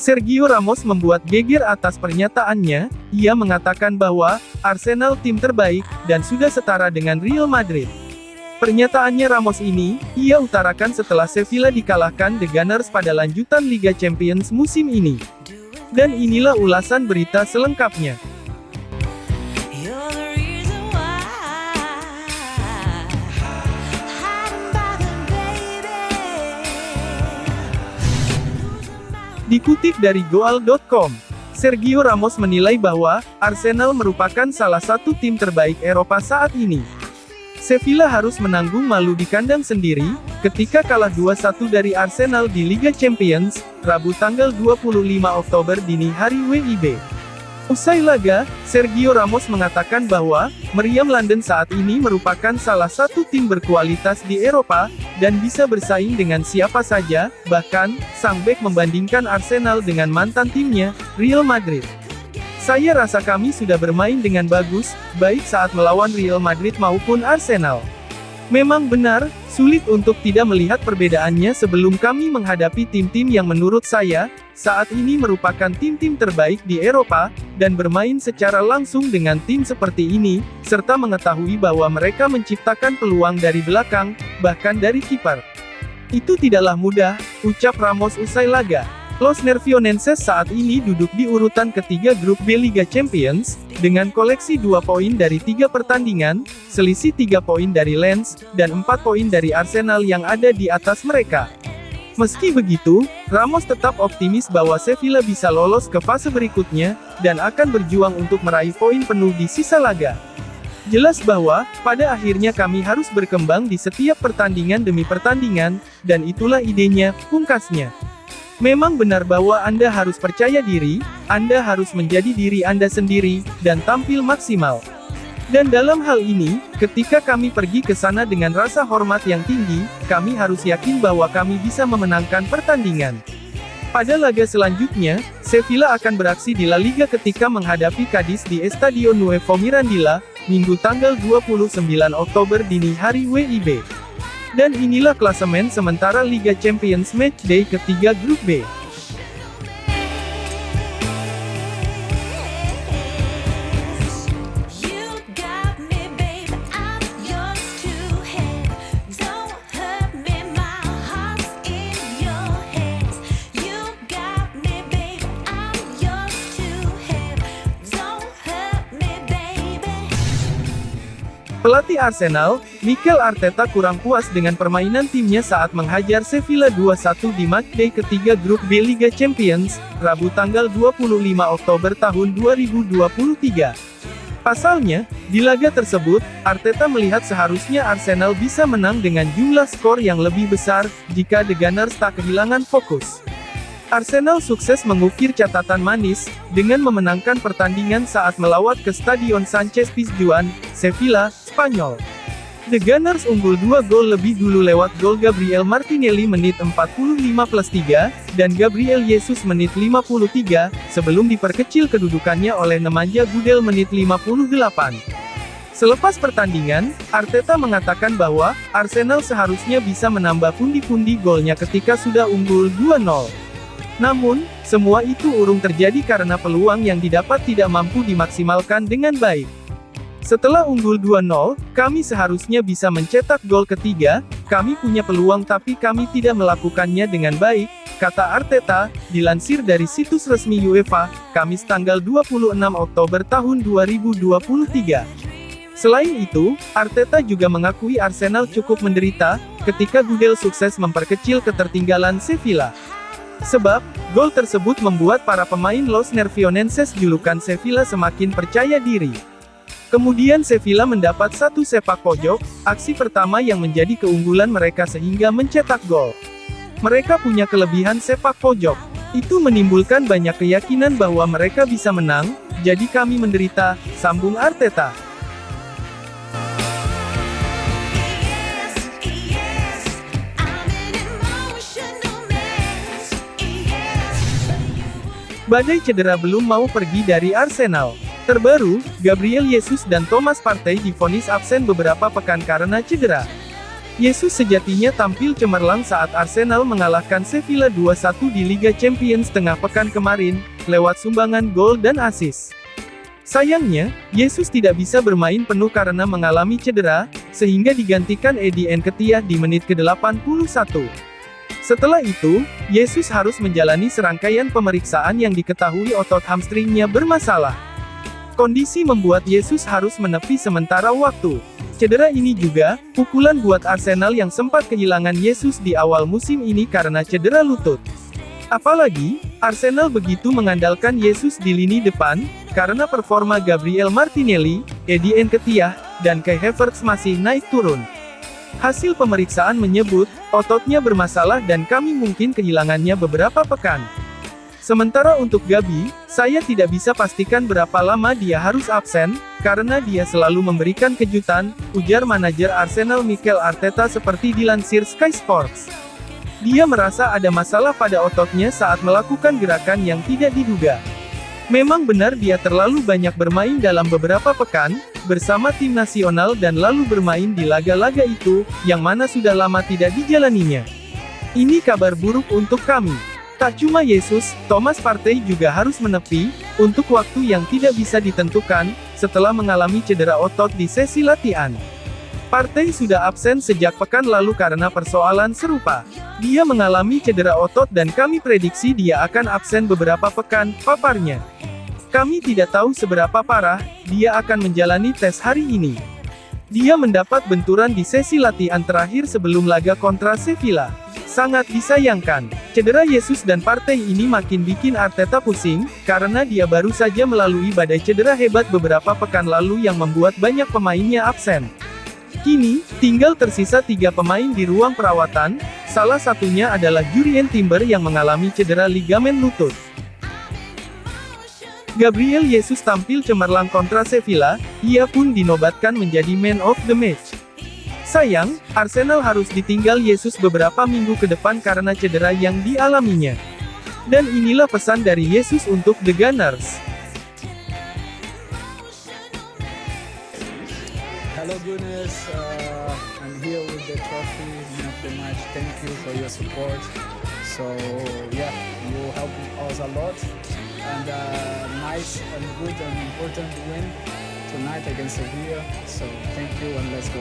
Sergio Ramos membuat geger atas pernyataannya. Ia mengatakan bahwa Arsenal tim terbaik dan sudah setara dengan Real Madrid. Pernyataannya Ramos ini ia utarakan setelah Sevilla dikalahkan The Gunners pada lanjutan Liga Champions musim ini. Dan inilah ulasan berita selengkapnya. Dikutip dari Goal.com, Sergio Ramos menilai bahwa Arsenal merupakan salah satu tim terbaik Eropa saat ini. Sevilla harus menanggung malu di kandang sendiri, ketika kalah 2-1 dari Arsenal di Liga Champions, Rabu tanggal 25 Oktober dini hari WIB. Usai laga, Sergio Ramos mengatakan bahwa Meriam London saat ini merupakan salah satu tim berkualitas di Eropa, dan bisa bersaing dengan siapa saja, bahkan, sang bek membandingkan Arsenal dengan mantan timnya, Real Madrid. Saya rasa kami sudah bermain dengan bagus, baik saat melawan Real Madrid maupun Arsenal. Memang benar, sulit untuk tidak melihat perbedaannya sebelum kami menghadapi tim-tim yang menurut saya, saat ini merupakan tim-tim terbaik di Eropa, dan bermain secara langsung dengan tim seperti ini, serta mengetahui bahwa mereka menciptakan peluang dari belakang, bahkan dari kiper. Itu tidaklah mudah, ucap Ramos usai laga. Los Nervionenses saat ini duduk di urutan ketiga grup B Liga Champions, dengan koleksi 2 poin dari 3 pertandingan, selisih 3 poin dari Lens, dan 4 poin dari Arsenal yang ada di atas mereka. Meski begitu, Ramos tetap optimis bahwa Sevilla bisa lolos ke fase berikutnya, dan akan berjuang untuk meraih poin penuh di sisa laga. Jelas bahwa, pada akhirnya kami harus berkembang di setiap pertandingan demi pertandingan, dan itulah idenya, pungkasnya. Memang benar bahwa Anda harus percaya diri, Anda harus menjadi diri Anda sendiri, dan tampil maksimal. Dan dalam hal ini, ketika kami pergi ke sana dengan rasa hormat yang tinggi, kami harus yakin bahwa kami bisa memenangkan pertandingan. Pada laga selanjutnya, Sevilla akan beraksi di La Liga ketika menghadapi Cadiz di Estadio Nuevo Mirandilla, Minggu tanggal 29 Oktober dini hari WIB. Dan inilah klasemen sementara Liga Champions Matchday ketiga Grup B. Pelatih Arsenal, Mikel Arteta kurang puas dengan permainan timnya saat menghajar Sevilla 2-1 di matchday ketiga grup B Liga Champions, Rabu tanggal 25 Oktober tahun 2023. Pasalnya, di laga tersebut, Arteta melihat seharusnya Arsenal bisa menang dengan jumlah skor yang lebih besar, jika The Gunners tak kehilangan fokus. Arsenal sukses mengukir catatan manis, dengan memenangkan pertandingan saat melawat ke Stadion Sánchez Pizjuan, Sevilla, Spanyol. The Gunners unggul 2 gol lebih dulu lewat gol Gabriel Martinelli menit 45+3, dan Gabriel Jesus menit 53, sebelum diperkecil kedudukannya oleh Nemanja Gudel menit 58. Selepas pertandingan, Arteta mengatakan bahwa Arsenal seharusnya bisa menambah pundi-pundi golnya ketika sudah unggul 2-0. Namun, semua itu urung terjadi karena peluang yang didapat tidak mampu dimaksimalkan dengan baik. Setelah unggul 2-0, kami seharusnya bisa mencetak gol ketiga, kami punya peluang tapi kami tidak melakukannya dengan baik, kata Arteta, dilansir dari situs resmi UEFA, Kamis tanggal 26 Oktober tahun 2023. Selain itu, Arteta juga mengakui Arsenal cukup menderita, ketika Gudel sukses memperkecil ketertinggalan Sevilla. Sebab, gol tersebut membuat para pemain Los Nervionenses julukan Sevilla semakin percaya diri. Kemudian Sevilla mendapat satu sepak pojok, aksi pertama yang menjadi keunggulan mereka sehingga mencetak gol. Mereka punya kelebihan sepak pojok. Itu menimbulkan banyak keyakinan bahwa mereka bisa menang, jadi kami menderita, sambung Arteta. Badai cedera belum mau pergi dari Arsenal. Terbaru, Gabriel Jesus dan Thomas Partey divonis absen beberapa pekan karena cedera. Yesus sejatinya tampil cemerlang saat Arsenal mengalahkan Sevilla 2-1 di Liga Champions tengah pekan kemarin, lewat sumbangan gol dan assist. Sayangnya, Yesus tidak bisa bermain penuh karena mengalami cedera, sehingga digantikan Eddie Nketiah di menit ke-81. Setelah itu, Yesus harus menjalani serangkaian pemeriksaan yang diketahui otot hamstringnya bermasalah. Kondisi membuat Yesus harus menepi sementara waktu. Cedera ini juga, pukulan buat Arsenal yang sempat kehilangan Yesus di awal musim ini karena cedera lutut. Apalagi, Arsenal begitu mengandalkan Yesus di lini depan, karena performa Gabriel Martinelli, Eddie Nketiah, dan Kai Havertz masih naik turun. Hasil pemeriksaan menyebut, ototnya bermasalah dan kami mungkin kehilangannya beberapa pekan. Sementara untuk Gabi, saya tidak bisa pastikan berapa lama dia harus absen, karena dia selalu memberikan kejutan, ujar manajer Arsenal Mikel Arteta seperti dilansir Sky Sports. Dia merasa ada masalah pada ototnya saat melakukan gerakan yang tidak diduga. Memang benar dia terlalu banyak bermain dalam beberapa pekan, bersama tim nasional dan lalu bermain di laga-laga itu, yang mana sudah lama tidak dijalaninya. Ini kabar buruk untuk kami. Tak cuma Yesus, Thomas Partey juga harus menepi, untuk waktu yang tidak bisa ditentukan, setelah mengalami cedera otot di sesi latihan. Partey sudah absen sejak pekan lalu karena persoalan serupa. Dia mengalami cedera otot dan kami prediksi dia akan absen beberapa pekan, paparnya. Kami tidak tahu seberapa parah, dia akan menjalani tes hari ini. Dia mendapat benturan di sesi latihan terakhir sebelum laga kontra Sevilla. Sangat disayangkan, cedera Yesus dan Partey ini makin bikin Arteta pusing, karena dia baru saja melalui badai cedera hebat beberapa pekan lalu yang membuat banyak pemainnya absen. Kini, tinggal tersisa 3 pemain di ruang perawatan, salah satunya adalah Jurrien Timber yang mengalami cedera ligamen lutut. Gabriel Jesus tampil cemerlang kontra Sevilla, ia pun dinobatkan menjadi man of the match. Sayang, Arsenal harus ditinggal Yesus beberapa minggu ke depan karena cedera yang dialaminya. Dan inilah pesan dari Yesus untuk The Gunners. Hello Gunners, I'm here with the trophy, man of the match. Thank you for your support. So yeah, you help us a lot. And nice and good and important win tonight against Sevilla. So thank you and let's go.